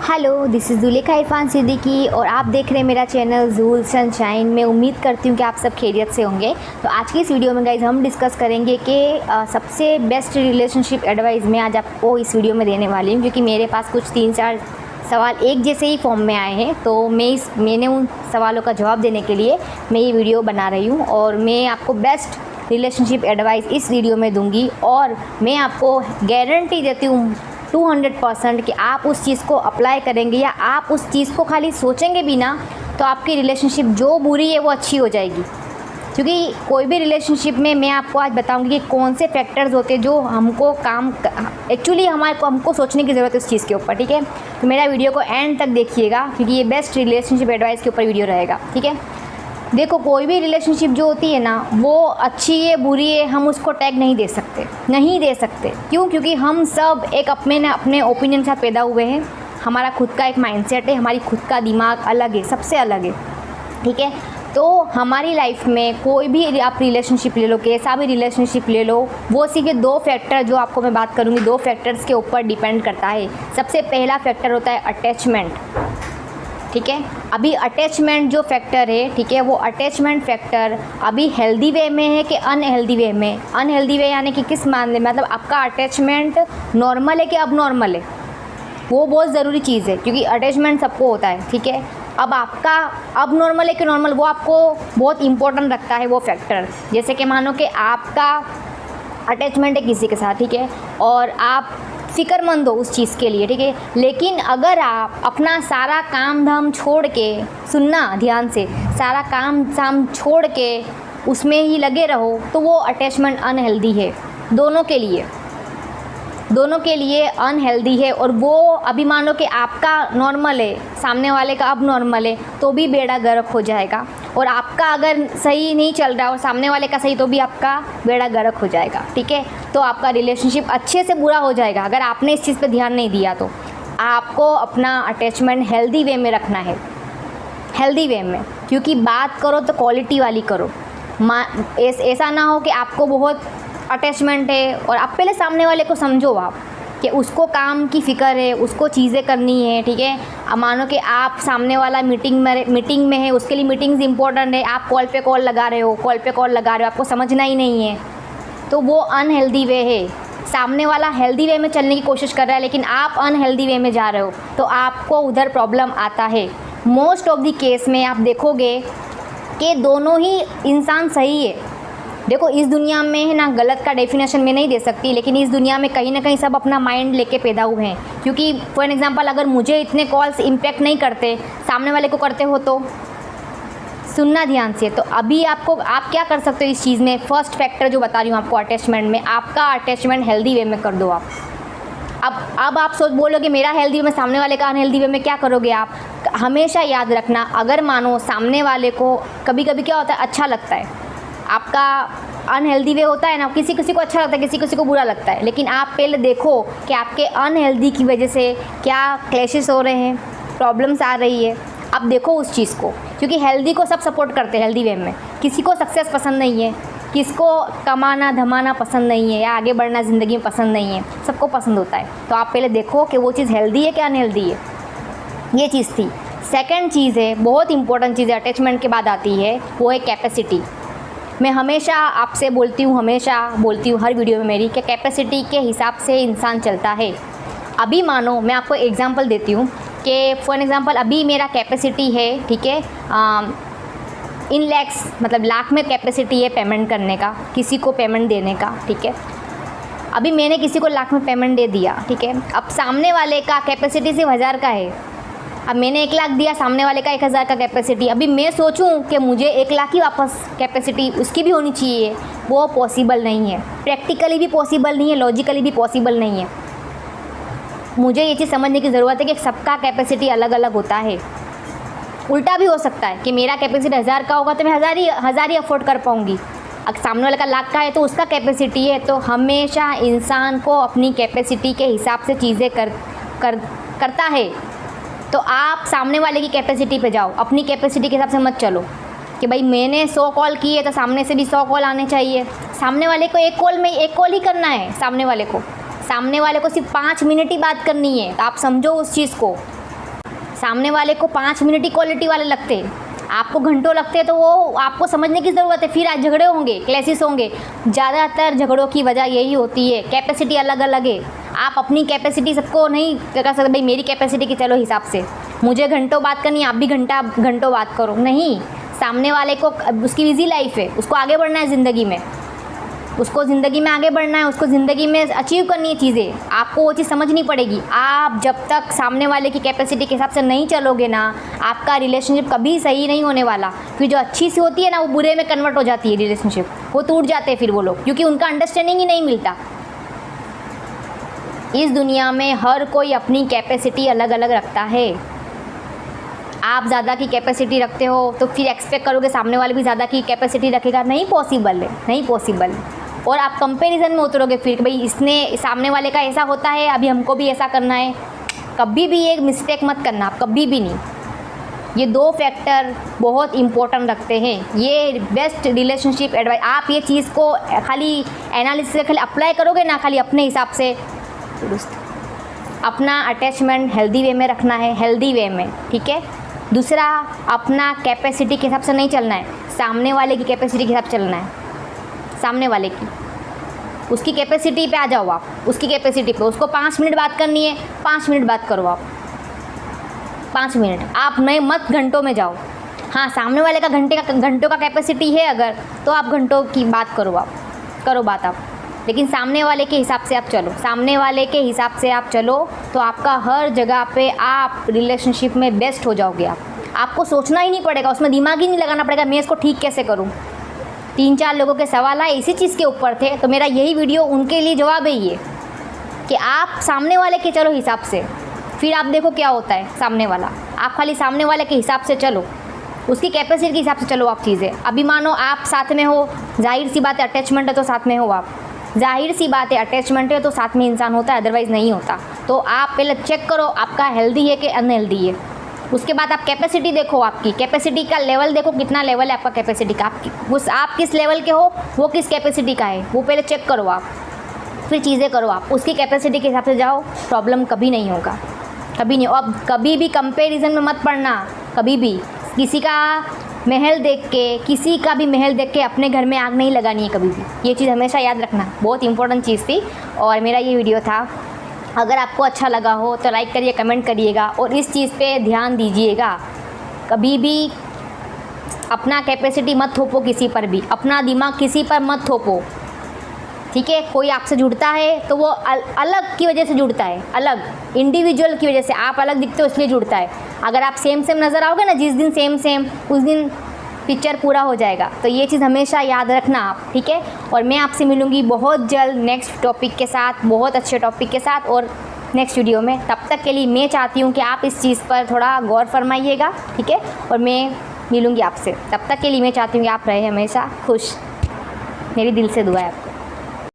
Hello, this is Zulekha Irfan Siddiqui और आप देख रहे हैं मेरा चैनल जूल सनशाइन। मैं उम्मीद करती हूँ कि आप सब खैरियत से होंगे। तो आज की इस वीडियो में गाइज हम डिस्कस करेंगे कि सबसे बेस्ट रिलेशनशिप एडवाइस मैं आज आपको इस वीडियो में देने वाली हूँ, क्योंकि मेरे पास कुछ 3-4 सवाल एक जैसे ही फॉर्म में आए हैं। तो मैंने उन सवालों का जवाब देने के लिए मैं ये वीडियो बना रही हूँ और मैं आपको बेस्ट रिलेशनशिप एडवाइस इस वीडियो में दूँगी और मैं आपको गारंटी देती हूँ 200% कि आप उस चीज़ को अप्लाई करेंगे या आप उस चीज़ को खाली सोचेंगे भी ना तो आपकी रिलेशनशिप जो बुरी है वो अच्छी हो जाएगी। क्योंकि कोई भी रिलेशनशिप में मैं आपको आज बताऊंगी कि कौन से फैक्टर्स होते हैं जो हमको एक्चुअली हमको सोचने की ज़रूरत है उस चीज़ के ऊपर। ठीक है, तो मेरा वीडियो को एंड तक देखिएगा क्योंकि ये बेस्ट रिलेशनशिप एडवाइस के ऊपर वीडियो रहेगा। ठीक है, देखो कोई भी रिलेशनशिप जो होती है ना वो अच्छी है बुरी है हम उसको टैग नहीं दे सकते। क्यों? क्योंकि हम सब एक अपने ओपिनियन के साथ पैदा हुए हैं। हमारा खुद का एक माइंडसेट है, हमारी खुद का दिमाग अलग है, सबसे अलग है। ठीक है, तो हमारी लाइफ में कोई भी आप रिलेशनशिप ले लो, कैसा भी रिलेशनशिप ले लो, वो सिर्फ ये 2 फैक्टर जो आपको मैं बात करूँगी 2 फैक्टर्स के ऊपर डिपेंड करता है। सबसे पहला फैक्टर होता है अटैचमेंट। ठीक है, अभी अटैचमेंट जो फैक्टर है, ठीक है, वो अटैचमेंट फैक्टर अभी हेल्दी वे में है कि अनहेल्दी वे में। अनहेल्दी वे यानी कि किस मामले में, मतलब आपका अटैचमेंट नॉर्मल है कि अब नॉर्मल है, वो बहुत ज़रूरी चीज़ है क्योंकि अटैचमेंट सबको होता है। ठीक है, अब आपका अब नॉर्मल है कि नॉर्मल वो आपको बहुत इंपॉर्टेंट रखता है वो फैक्टर। जैसे कि मानो कि आपका अटैचमेंट है किसी के साथ, ठीक है, और आप फ़िक्रमंद हो उस चीज़ के लिए। ठीक है, लेकिन अगर आप अपना सारा काम धाम छोड़ के, सुनना ध्यान से, सारा काम धाम छोड़ के उसमें ही लगे रहो तो वो अटैचमेंट अनहेल्दी है, दोनों के लिए अनहेल्दी है। और वो अभी मानो कि आपका नॉर्मल है, सामने वाले का अब नॉर्मल है तो भी बेड़ा गर्क हो जाएगा, और आपका अगर सही नहीं चल रहा और सामने वाले का सही तो भी आपका बेड़ा गर्क हो जाएगा। ठीक है, तो आपका रिलेशनशिप अच्छे से बुरा हो जाएगा अगर आपने इस चीज़ पे ध्यान नहीं दिया। तो आपको अपना अटैचमेंट हेल्दी वे में रखना है, हेल्दी वे में, क्योंकि बात करो तो क्वालिटी वाली करो। ऐसा ना हो कि आपको बहुत अटैचमेंट है और आप पहले सामने वाले को समझो आप कि उसको काम की फ़िक्र है, उसको चीज़ें करनी है। ठीक है, अब मानो कि आप सामने वाला मीटिंग में है, उसके लिए मीटिंग्स इंपॉर्टेंट है, आप कॉल पे कॉल लगा रहे हो, आपको समझना ही नहीं है, तो वो अनहेल्दी वे है। सामने वाला हेल्दी वे में चलने की कोशिश कर रहा है लेकिन आप अनहेल्दी वे में जा रहे हो तो आपको उधर प्रॉब्लम आता है। मोस्ट ऑफ द केस में आप देखोगे कि दोनों ही इंसान सही है। देखो इस दुनिया में है ना, गलत का डेफिनेशन मैं नहीं दे सकती, लेकिन इस दुनिया में कहीं ना कहीं सब अपना माइंड लेके पैदा हुए हैं। क्योंकि फॉर एग्जांपल अगर मुझे इतने कॉल्स इम्पैक्ट नहीं करते, सामने वाले को करते हो तो सुनना ध्यान से। तो अभी आप क्या कर सकते हो इस चीज़ में, फर्स्ट फैक्टर जो बता रही हूँ आपको अटैचमेंट में, आपका अटैचमेंट हेल्दी वे में कर दो आप। अब आप बोलोगे मेरा हेल्दी वे में, सामने वाले का अनहेल्दी वे में, क्या करोगे आप? हमेशा याद रखना, अगर मानो सामने वाले को कभी कभी क्या होता है अच्छा लगता है, आपका अनहेल्दी वे होता है ना, किसी को अच्छा लगता है, किसी को बुरा लगता है, लेकिन आप पहले देखो कि आपके अनहेल्दी की वजह से क्या क्लैशेस हो रहे हैं, प्रॉब्लम्स आ रही है। आप देखो उस चीज़ को, क्योंकि हेल्दी को सब सपोर्ट करते हैं हेल्दी वे में। किसी को सक्सेस पसंद नहीं है, किसको कमाना धमाना पसंद नहीं है या आगे बढ़ना ज़िंदगी में पसंद नहीं है, सबको पसंद होता है। तो आप पहले देखो कि वो चीज़ हेल्दी है क्या अनहेल्दी है। ये चीज़ थी। सेकेंड चीज़ है, बहुत इंपॉर्टेंट चीज़ है, अटैचमेंट के बाद आती है, वो है कैपेसिटी। मैं हमेशा आपसे बोलती हूँ हर वीडियो में मेरी, कि कैपेसिटी के हिसाब से इंसान चलता है। अभी मानो मैं आपको एग्जांपल देती हूँ कि फॉर एग्जांपल अभी मेरा कैपेसिटी है, ठीक है, इन लैक्स, मतलब लाख में कैपेसिटी है पेमेंट करने का, किसी को पेमेंट देने का। ठीक है, अभी मैंने किसी को लाख में पेमेंट दे दिया। ठीक है, अब सामने वाले का कैपेसिटी सिर्फ 1000 का है, अब मैंने 1 लाख दिया, सामने वाले का 1000 का कैपेसिटी। अभी मैं सोचूं कि मुझे 1 लाख की वापस कैपेसिटी उसकी भी होनी चाहिए, वो पॉसिबल नहीं है, प्रैक्टिकली भी पॉसिबल नहीं है, लॉजिकली भी पॉसिबल नहीं है। मुझे ये चीज़ समझने की ज़रूरत है कि सबका कैपेसिटी अलग अलग होता है। उल्टा भी हो सकता है कि मेरा कैपेसिटी 1000 का होगा तो मैं हज़ार ही अफोर्ड कर पाऊँगी, अगर सामने वाले का लाख का है तो उसका कैपेसिटी है। तो हमेशा इंसान को अपनी कैपेसिटी के हिसाब से चीज़ें करता है। तो आप सामने वाले की कैपेसिटी पे जाओ, अपनी कैपेसिटी के हिसाब से मत चलो कि भाई मैंने 100 कॉल की है तो सामने से भी 100 कॉल आने चाहिए। सामने वाले को एक कॉल ही करना है, सामने वाले को सिर्फ 5 मिनट ही बात करनी है। तो आप समझो उस चीज़ को सामने वाले को 5 मिनट ही क्वालिटी वाले लगते हैं, आपको घंटों लगते हैं, तो वो आपको समझने की ज़रूरत है। फिर आज झगड़े होंगे, क्लैशेस होंगे। ज़्यादातर झगड़ों की वजह यही होती है, कैपेसिटी अलग अलग है। आप अपनी कैपेसिटी सबको नहीं कर सकते, भाई मेरी कैपेसिटी के चलो हिसाब से मुझे घंटों बात करनी है, आप भी घंटों बात करो। नहीं, सामने वाले को उसकी बिजी लाइफ है, उसको आगे बढ़ना है ज़िंदगी में, उसको ज़िंदगी में आगे बढ़ना है, उसको ज़िंदगी में अचीव करनी है चीज़ें। आपको वो चीज़ समझनी पड़ेगी। आप जब तक सामने वाले की कैपेसिटी के हिसाब से नहीं चलोगे ना, आपका रिलेशनशिप कभी सही नहीं होने वाला। फिर जो अच्छी सी होती है ना, वो बुरे में कन्वर्ट हो जाती है रिलेशनशिप, वो टूट जाते हैं फिर वो लोग, क्योंकि उनका अंडरस्टैंडिंग ही नहीं मिलता। इस दुनिया में हर कोई अपनी कैपेसिटी अलग अलग रखता है। आप ज़्यादा की कैपेसिटी रखते हो तो फिर एक्सपेक्ट करोगे सामने वाले भी ज़्यादा की कैपेसिटी रखेगा, नहीं पॉसिबल है, नहीं पॉसिबल है। और आप कंपैरिजन में उतरोगे फिर, भाई इसने सामने वाले का ऐसा होता है, अभी हमको भी ऐसा करना है। कभी भी एक मिस्टेक मत करना, आप कभी भी नहीं। ये 2 फैक्टर बहुत इम्पोर्टेंट रखते हैं। ये बेस्ट रिलेशनशिप एडवाइस, आप ये चीज़ को खाली एनालिसिस से खाली अप्लाई करोगे ना, खाली अपने हिसाब से, अपना अटैचमेंट हेल्दी वे में रखना है, हेल्दी वे में, ठीक है। दूसरा, अपना कैपेसिटी के हिसाब से नहीं चलना है, सामने वाले की कैपेसिटी के हिसाब से चलना है। सामने वाले की, उसकी कैपेसिटी पे आ जाओ आप, उसकी कैपेसिटी पे। उसको 5 मिनट बात करनी है, 5 मिनट बात करो आप, 5 मिनट। आप नए मत घंटों में जाओ। हाँ, सामने वाले का घंटों का कैपेसिटी है अगर, तो आप घंटों की बात करो, आप करो बात आप, लेकिन सामने वाले के हिसाब से आप चलो। सामने वाले के हिसाब से आप चलो तो आपका हर जगह पे आप रिलेशनशिप में बेस्ट हो जाओगे। आपको सोचना ही नहीं पड़ेगा, उसमें दिमाग ही नहीं लगाना पड़ेगा मैं इसको ठीक कैसे करूँ। 3-4 लोगों के सवाल आए इसी चीज़ के ऊपर थे, तो मेरा यही वीडियो उनके लिए जवाब है ये, कि आप सामने वाले के चलो हिसाब से, फिर आप देखो क्या होता है सामने वाला। आप खाली सामने वाले के हिसाब से चलो, उसकी कैपेसिटी के हिसाब से चलो आप चीज़ें। अभी मानो आप साथ में हो, जाहिर सी बात है अटैचमेंट है तो साथ में हो आप, जाहिर सी बात है अटैचमेंट है तो साथ में इंसान होता है, अदरवाइज़ नहीं होता। तो आप पहले चेक करो आपका हेल्दी है कि अनहेल्दी है। उसके बाद आप कैपेसिटी देखो, आपकी कैपेसिटी का लेवल देखो, कितना लेवल है आपका कैपेसिटी का, आप किस लेवल के हो, वो किस कैपेसिटी का है, वो पहले चेक करो आप, फिर चीज़ें करो आप, उसकी कैपेसिटी के हिसाब से जाओ, प्रॉब्लम कभी नहीं होगा, कभी नहीं। अब कभी भी कंपैरिजन में मत पड़ना, कभी भी किसी का महल देख के, किसी का भी महल देख के अपने घर में आग नहीं लगानी है कभी भी। ये चीज़ हमेशा याद रखना, बहुत इंपॉर्टेंट चीज़ थी। और मेरा ये वीडियो था, अगर आपको अच्छा लगा हो तो लाइक करिए, कमेंट करिएगा और इस चीज़ पे ध्यान दीजिएगा। कभी भी अपना कैपेसिटी मत थोपो किसी पर भी, अपना दिमाग किसी पर मत थोपो, ठीक है। कोई आपसे जुड़ता है तो वो अलग की वजह से जुड़ता है, अलग इंडिविजुअल की वजह से, आप अलग दिखते हो इसलिए जुड़ता है। अगर आप सेम नज़र आओगे ना, जिस दिन सेम उस दिन पिक्चर पूरा हो जाएगा। तो ये चीज़ हमेशा याद रखना आप, ठीक है। और मैं आपसे मिलूँगी बहुत जल्द नेक्स्ट टॉपिक के साथ, बहुत अच्छे टॉपिक के साथ और नेक्स्ट वीडियो में। तब तक के लिए मैं चाहती हूँ कि आप इस चीज़ पर थोड़ा गौर फरमाइएगा, ठीक है। और मैं मिलूँगी आपसे, तब तक के लिए मैं चाहती हूँ कि आप रहे हमेशा खुश। मेरी दिल से दुआ है आपको।